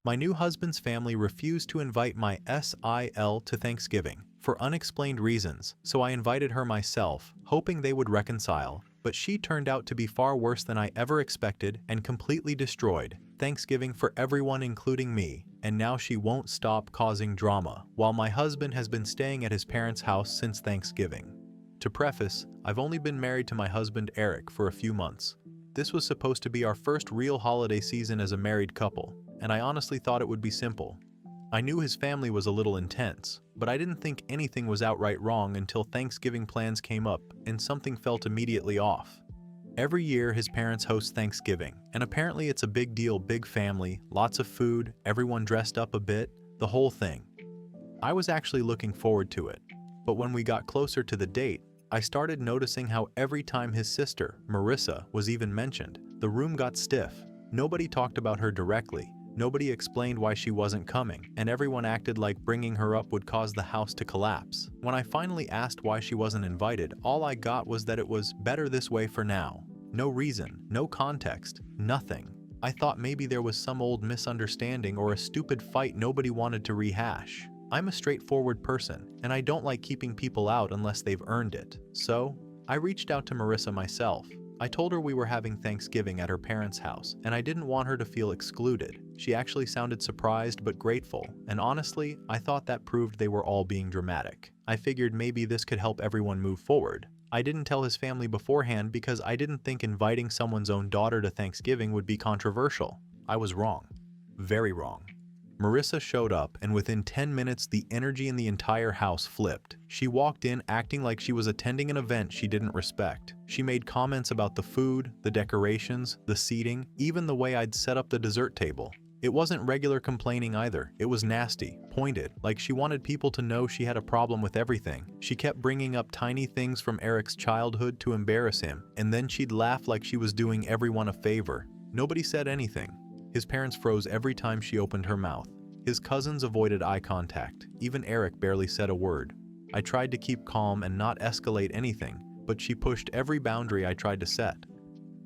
My new husband's family refused to invite my SIL to Thanksgiving for unexplained reasons, so I invited her myself, hoping they would reconcile, but she turned out to be far worse than I ever expected and completely destroyed Thanksgiving for everyone including me, and now she won't stop causing drama, while my husband has been staying at his parents' house since Thanksgiving. To preface, I've only been married to my husband Eric for a few months. This was supposed to be our first real holiday season as a married couple, and I honestly thought it would be simple. I knew his family was a little intense, but I didn't think anything was outright wrong until Thanksgiving plans came up and something felt immediately off. Every year his parents host Thanksgiving, and apparently it's a big deal, big family, lots of food, everyone dressed up a bit, the whole thing. I was actually looking forward to it, but when we got closer to the date, I started noticing how every time his sister, Marissa, was even mentioned, the room got stiff. Nobody talked about her directly. Nobody explained why she wasn't coming, and everyone acted like bringing her up would cause the house to collapse. When I finally asked why she wasn't invited, all I got was that it was better this way for now. No reason, no context, nothing. I thought maybe there was some old misunderstanding or a stupid fight nobody wanted to rehash. I'm a straightforward person, and I don't like keeping people out unless they've earned it. So, I reached out to Marissa myself. I told her we were having Thanksgiving at her parents' house, and I didn't want her to feel excluded. She actually sounded surprised but grateful, and honestly, I thought that proved they were all being dramatic. I figured maybe this could help everyone move forward. I didn't tell his family beforehand because I didn't think inviting someone's own daughter to Thanksgiving would be controversial. I was wrong. Very wrong. Marissa showed up, and within 10 minutes the energy in the entire house flipped. She walked in acting like she was attending an event she didn't respect. She made comments about the food, the decorations, the seating, even the way I'd set up the dessert table. It wasn't regular complaining either. It was nasty, pointed, like she wanted people to know she had a problem with everything. She kept bringing up tiny things from Eric's childhood to embarrass him, and then she'd laugh like she was doing everyone a favor. Nobody said anything. His parents froze every time she opened her mouth. His cousins avoided eye contact. Even Eric barely said a word. I tried to keep calm and not escalate anything, but she pushed every boundary I tried to set.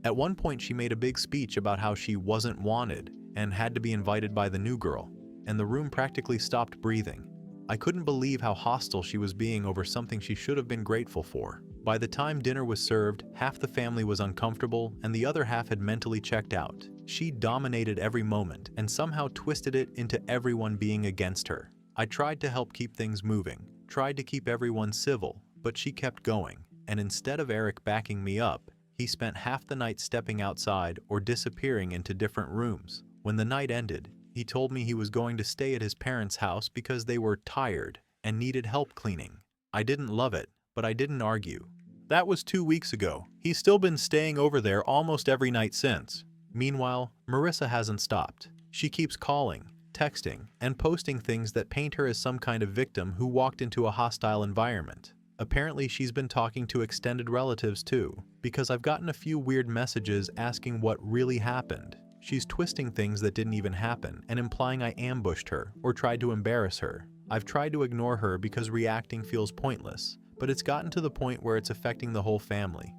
At one point she made a big speech about how she wasn't wanted and had to be invited by the new girl, and the room practically stopped breathing. I couldn't believe how hostile she was being over something she should have been grateful for. By the time dinner was served, half the family was uncomfortable and the other half had mentally checked out. She dominated every moment and somehow twisted it into everyone being against her. I tried to help keep things moving, tried to keep everyone civil, but she kept going, and instead of Eric backing me up, he spent half the night stepping outside or disappearing into different rooms. When the night ended, he told me he was going to stay at his parents' house because they were tired and needed help cleaning. I didn't love it, but I didn't argue. That was 2 weeks ago. He's still been staying over there almost every night since. Meanwhile, Marissa hasn't stopped. She keeps calling, texting, and posting things that paint her as some kind of victim who walked into a hostile environment. Apparently she's been talking to extended relatives too, because I've gotten a few weird messages asking what really happened. She's twisting things that didn't even happen and implying I ambushed her or tried to embarrass her. I've tried to ignore her because reacting feels pointless, but it's gotten to the point where it's affecting the whole family.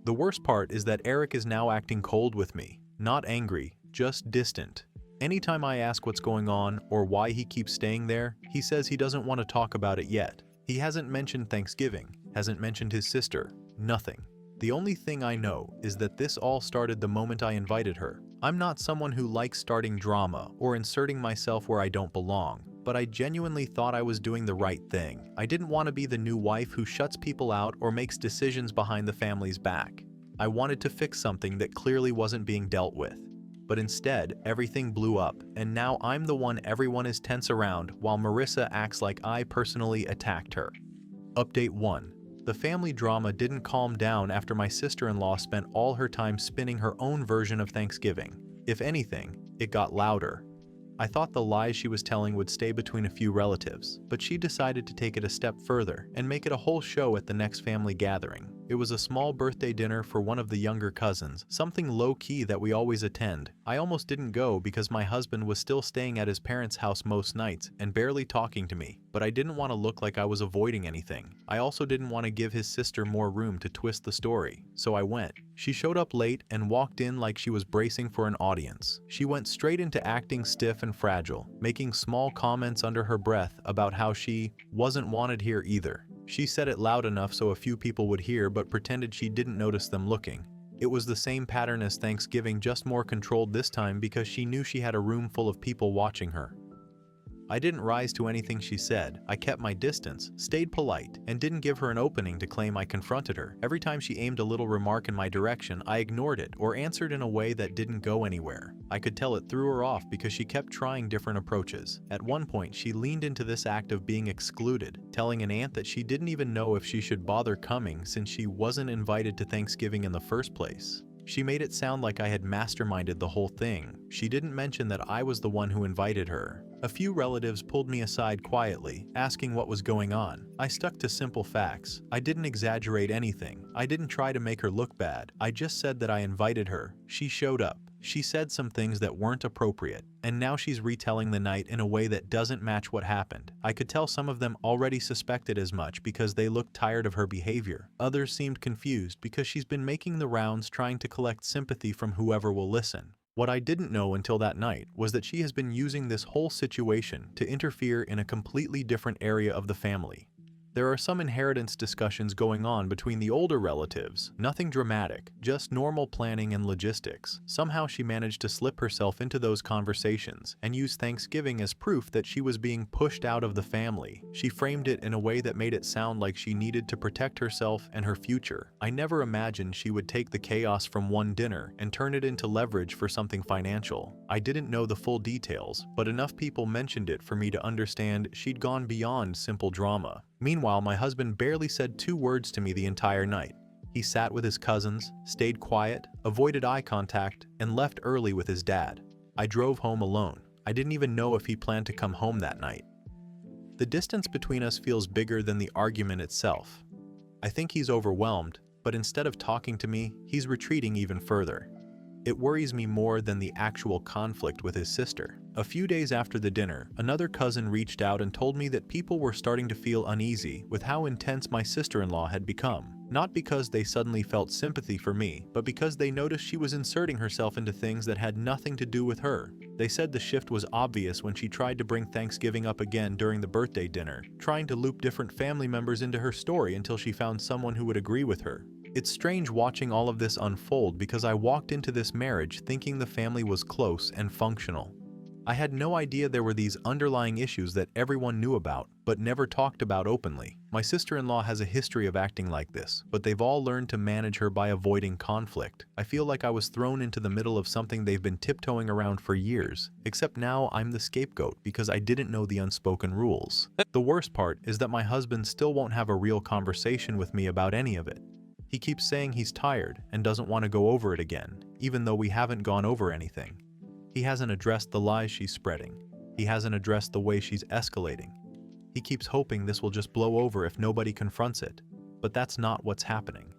The worst part is that Eric is now acting cold with me. Not angry, just distant. Anytime I ask what's going on or why he keeps staying there, he says he doesn't want to talk about it yet. He hasn't mentioned Thanksgiving, hasn't mentioned his sister, nothing. The only thing I know is that this all started the moment I invited her. I'm not someone who likes starting drama or inserting myself where I don't belong, but I genuinely thought I was doing the right thing. I didn't want to be the new wife who shuts people out or makes decisions behind the family's back. I wanted to fix something that clearly wasn't being dealt with. But instead, everything blew up, and now I'm the one everyone is tense around while Marissa acts like I personally attacked her. Update 1. The family drama didn't calm down after my sister-in-law spent all her time spinning her own version of Thanksgiving. If anything, it got louder. I thought the lies she was telling would stay between a few relatives, but she decided to take it a step further and make it a whole show at the next family gathering. It was a small birthday dinner for one of the younger cousins, something low-key that we always attend. I almost didn't go because my husband was still staying at his parents' house most nights and barely talking to me, but I didn't want to look like I was avoiding anything. I also didn't want to give his sister more room to twist the story, so I went. She showed up late and walked in like she was bracing for an audience. She went straight into acting stiff and fragile, making small comments under her breath about how she wasn't wanted here either. She said it loud enough so a few people would hear but pretended she didn't notice them looking. It was the same pattern as Thanksgiving, just more controlled this time because she knew she had a room full of people watching her. I didn't rise to anything she said. I kept my distance, stayed polite, and didn't give her an opening to claim I confronted her. Every time she aimed a little remark in my direction, I ignored it or answered in a way that didn't go anywhere. I could tell it threw her off because she kept trying different approaches. At one point, she leaned into this act of being excluded, telling an aunt that she didn't even know if she should bother coming since she wasn't invited to Thanksgiving in the first place. She made it sound like I had masterminded the whole thing. She didn't mention that I was the one who invited her. A few relatives pulled me aside quietly, asking what was going on. I stuck to simple facts. I didn't exaggerate anything. I didn't try to make her look bad. I just said that I invited her. She showed up. She said some things that weren't appropriate, and now she's retelling the night in a way that doesn't match what happened. I could tell some of them already suspected as much because they looked tired of her behavior. Others seemed confused because she's been making the rounds trying to collect sympathy from whoever will listen. What I didn't know until that night was that she has been using this whole situation to interfere in a completely different area of the family. There are some inheritance discussions going on between the older relatives, nothing dramatic, just normal planning and logistics. Somehow she managed to slip herself into those conversations and use Thanksgiving as proof that she was being pushed out of the family. She framed it in a way that made it sound like she needed to protect herself and her future. I never imagined she would take the chaos from one dinner and turn it into leverage for something financial. I didn't know the full details, but enough people mentioned it for me to understand she'd gone beyond simple drama. Meanwhile, my husband barely said 2 words to me the entire night. He sat with his cousins, stayed quiet, avoided eye contact, and left early with his dad. I drove home alone. I didn't even know if he planned to come home that night. The distance between us feels bigger than the argument itself. I think he's overwhelmed, but instead of talking to me, he's retreating even further. It worries me more than the actual conflict with his sister. A few days after the dinner, another cousin reached out and told me that people were starting to feel uneasy with how intense my sister-in-law had become. Not because they suddenly felt sympathy for me, but because they noticed she was inserting herself into things that had nothing to do with her. They said the shift was obvious when she tried to bring Thanksgiving up again during the birthday dinner, trying to loop different family members into her story until she found someone who would agree with her. It's strange watching all of this unfold because I walked into this marriage thinking the family was close and functional. I had no idea there were these underlying issues that everyone knew about, but never talked about openly. My sister-in-law has a history of acting like this, but they've all learned to manage her by avoiding conflict. I feel like I was thrown into the middle of something they've been tiptoeing around for years, except now I'm the scapegoat because I didn't know the unspoken rules. The worst part is that my husband still won't have a real conversation with me about any of it. He keeps saying he's tired and doesn't want to go over it again, even though we haven't gone over anything. He hasn't addressed the lies she's spreading. He hasn't addressed the way she's escalating. He keeps hoping this will just blow over if nobody confronts it, but that's not what's happening.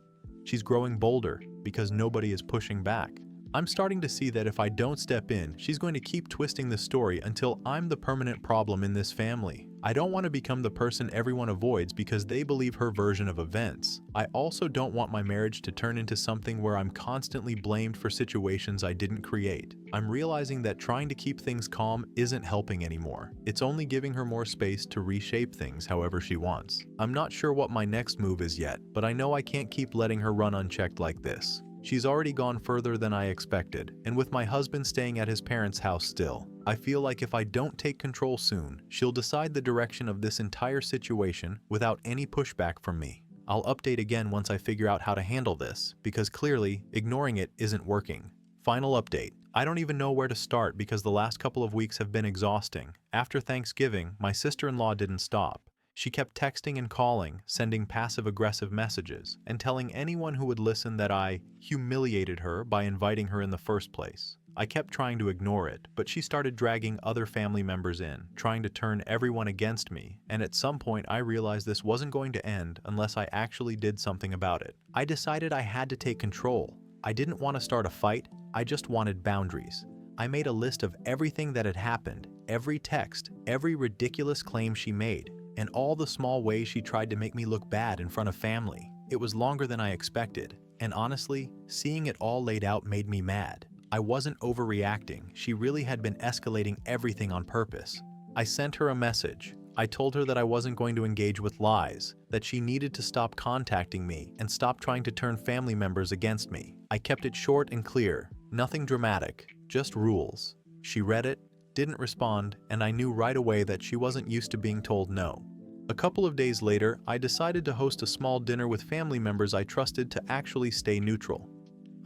She's growing bolder because nobody is pushing back. I'm starting to see that if I don't step in, she's going to keep twisting the story until I'm the permanent problem in this family. I don't want to become the person everyone avoids because they believe her version of events. I also don't want my marriage to turn into something where I'm constantly blamed for situations I didn't create. I'm realizing that trying to keep things calm isn't helping anymore. It's only giving her more space to reshape things however she wants. I'm not sure what my next move is yet, but I know I can't keep letting her run unchecked like this. She's already gone further than I expected, and with my husband staying at his parents' house still, I feel like if I don't take control soon, she'll decide the direction of this entire situation without any pushback from me. I'll update again once I figure out how to handle this, because clearly, ignoring it isn't working. Final update. I don't even know where to start because the last couple of weeks have been exhausting. After Thanksgiving, my sister-in-law didn't stop. She kept texting and calling, sending passive-aggressive messages, and telling anyone who would listen that I humiliated her by inviting her in the first place. I kept trying to ignore it, but she started dragging other family members in, trying to turn everyone against me, and at some point I realized this wasn't going to end unless I actually did something about it. I decided I had to take control. I didn't want to start a fight, I just wanted boundaries. I made a list of everything that had happened, every text, every ridiculous claim she made, and all the small ways she tried to make me look bad in front of family. It was longer than I expected, and honestly, seeing it all laid out made me mad. I wasn't overreacting, she really had been escalating everything on purpose. I sent her a message. I told her that I wasn't going to engage with lies, that she needed to stop contacting me and stop trying to turn family members against me. I kept it short and clear, nothing dramatic, just rules. She read it, didn't respond, and I knew right away that she wasn't used to being told no. A couple of days later, I decided to host a small dinner with family members I trusted to actually stay neutral.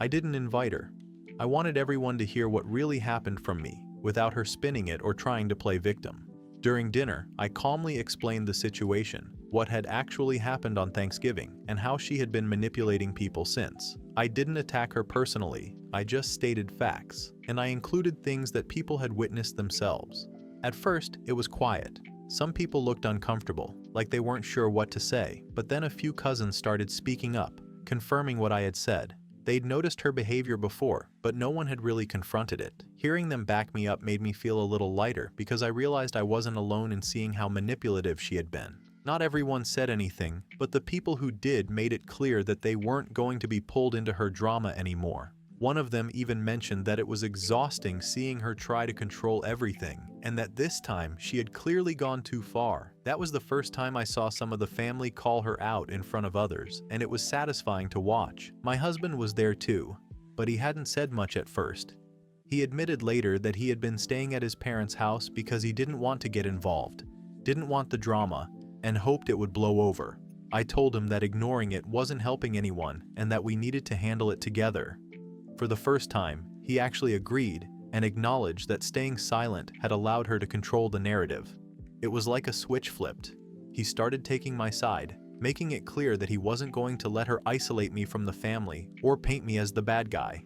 I didn't invite her. I wanted everyone to hear what really happened from me, without her spinning it or trying to play victim. During dinner, I calmly explained the situation, what had actually happened on Thanksgiving, and how she had been manipulating people since. I didn't attack her personally, I just stated facts, and I included things that people had witnessed themselves. At first, it was quiet. Some people looked uncomfortable, like they weren't sure what to say, but then a few cousins started speaking up, confirming what I had said. They'd noticed her behavior before, but no one had really confronted it. Hearing them back me up made me feel a little lighter because I realized I wasn't alone in seeing how manipulative she had been. Not everyone said anything, but the people who did made it clear that they weren't going to be pulled into her drama anymore. One of them even mentioned that it was exhausting seeing her try to control everything, and that this time she had clearly gone too far. That was the first time I saw some of the family call her out in front of others, and it was satisfying to watch. My husband was there too, but he hadn't said much at first. He admitted later that he had been staying at his parents' house because he didn't want to get involved, didn't want the drama, and hoped it would blow over. I told him that ignoring it wasn't helping anyone and that we needed to handle it together. For the first time, he actually agreed and acknowledged that staying silent had allowed her to control the narrative. It was like a switch flipped. He started taking my side, making it clear that he wasn't going to let her isolate me from the family or paint me as the bad guy.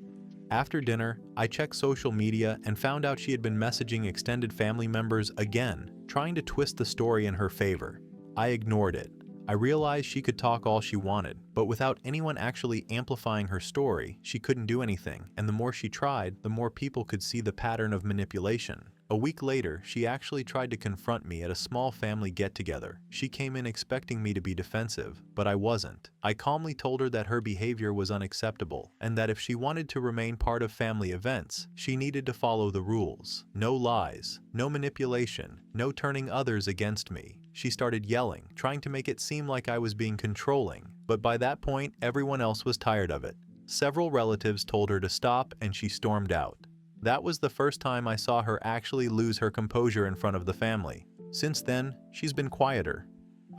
After dinner, I checked social media and found out she had been messaging extended family members again, trying to twist the story in her favor. I ignored it. I realized she could talk all she wanted, but without anyone actually amplifying her story, she couldn't do anything, and the more she tried, the more people could see the pattern of manipulation. A week later, she actually tried to confront me at a small family get-together. She came in expecting me to be defensive, but I wasn't. I calmly told her that her behavior was unacceptable, and that if she wanted to remain part of family events, she needed to follow the rules. No lies, no manipulation, no turning others against me. She started yelling, trying to make it seem like I was being controlling, but by that point, everyone else was tired of it. Several relatives told her to stop, and she stormed out. That was the first time I saw her actually lose her composure in front of the family. Since then, she's been quieter.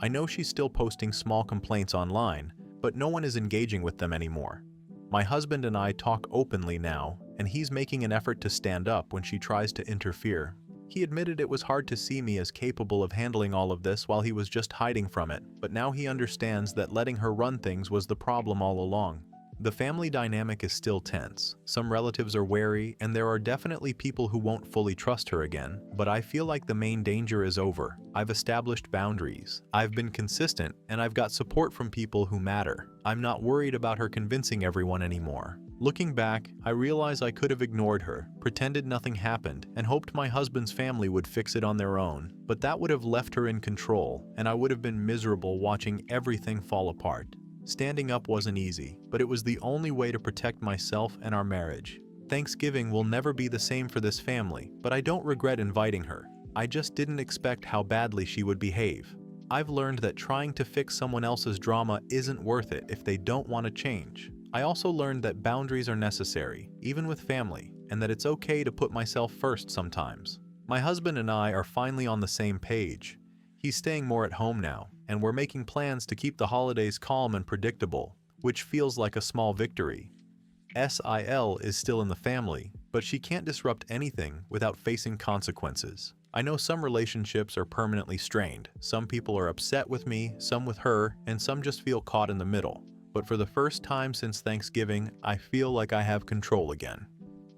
I know she's still posting small complaints online, but no one is engaging with them anymore. My husband and I talk openly now, and he's making an effort to stand up when she tries to interfere. He admitted it was hard to see me as capable of handling all of this while he was just hiding from it, but now he understands that letting her run things was the problem all along. The family dynamic is still tense. Some relatives are wary, and there are definitely people who won't fully trust her again, but I feel like the main danger is over. I've established boundaries. I've been consistent, and I've got support from people who matter. I'm not worried about her convincing everyone anymore. Looking back, I realize I could have ignored her, pretended nothing happened, and hoped my husband's family would fix it on their own, but that would have left her in control, and I would have been miserable watching everything fall apart. Standing up wasn't easy, but it was the only way to protect myself and our marriage. Thanksgiving will never be the same for this family, but I don't regret inviting her. I just didn't expect how badly she would behave. I've learned that trying to fix someone else's drama isn't worth it if they don't want to change. I also learned that boundaries are necessary, even with family, and that it's okay to put myself first sometimes. My husband and I are finally on the same page. He's staying more at home now, and we're making plans to keep the holidays calm and predictable, which feels like a small victory. SIL is still in the family, but she can't disrupt anything without facing consequences. I know some relationships are permanently strained. Some people are upset with me, some with her, and some just feel caught in the middle. But for the first time since Thanksgiving, I feel like I have control again.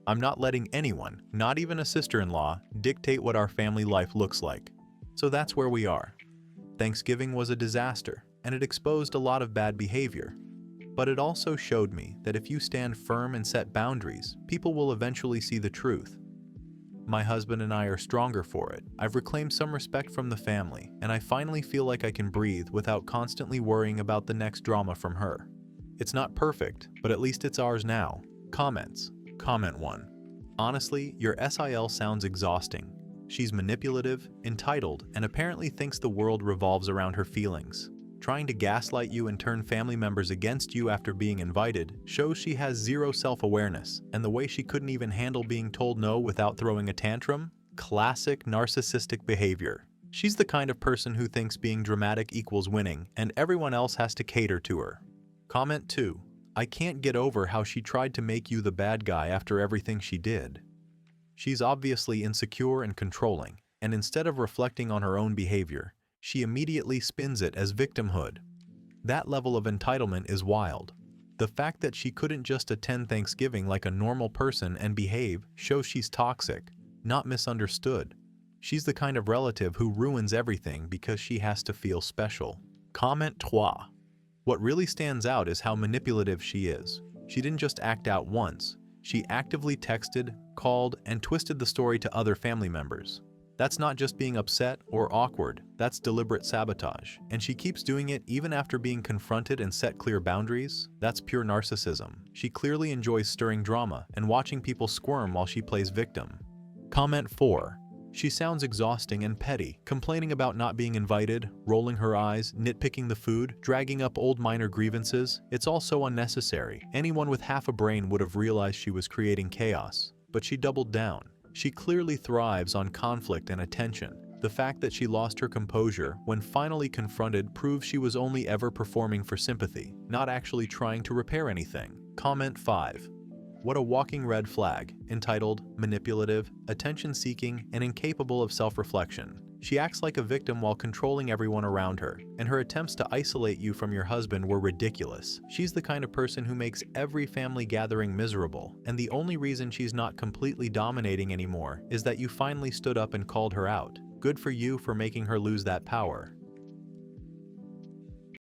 I'm not letting anyone, not even a sister-in-law, dictate what our family life looks like. So that's where we are. Thanksgiving was a disaster, and it exposed a lot of bad behavior. But it also showed me that if you stand firm and set boundaries, people will eventually see the truth. My husband and I are stronger for it. I've reclaimed some respect from the family, and I finally feel like I can breathe without constantly worrying about the next drama from her. It's not perfect, but at least it's ours now. Comments. Comment 1. Honestly, your SIL sounds exhausting. She's manipulative, entitled, and apparently thinks the world revolves around her feelings. Trying to gaslight you and turn family members against you after being invited shows she has zero self-awareness, and the way she couldn't even handle being told no without throwing a tantrum? Classic narcissistic behavior. She's the kind of person who thinks being dramatic equals winning, and everyone else has to cater to her. Comment 2. I can't get over how she tried to make you the bad guy after everything she did. She's obviously insecure and controlling, and instead of reflecting on her own behavior, she immediately spins it as victimhood. That level of entitlement is wild. The fact that she couldn't just attend Thanksgiving like a normal person and behave shows she's toxic, not misunderstood. She's the kind of relative who ruins everything because she has to feel special. Comment 3. What really stands out is how manipulative she is. She didn't just act out once. She actively texted, called, and twisted the story to other family members. That's not just being upset or awkward, that's deliberate sabotage. And she keeps doing it even after being confronted and set clear boundaries. That's pure narcissism. She clearly enjoys stirring drama and watching people squirm while she plays victim. Comment 4. She sounds exhausting and petty, complaining about not being invited, rolling her eyes, nitpicking the food, dragging up old minor grievances. It's all so unnecessary. Anyone with half a brain would have realized she was creating chaos. But she doubled down. She clearly thrives on conflict and attention. The fact that she lost her composure when finally confronted proves she was only ever performing for sympathy, not actually trying to repair anything. Comment 5. What a walking red flag, entitled, manipulative, attention-seeking, and incapable of self-reflection. She acts like a victim while controlling everyone around her, and her attempts to isolate you from your husband were ridiculous. She's the kind of person who makes every family gathering miserable, and the only reason she's not completely dominating anymore is that you finally stood up and called her out. Good for you for making her lose that power.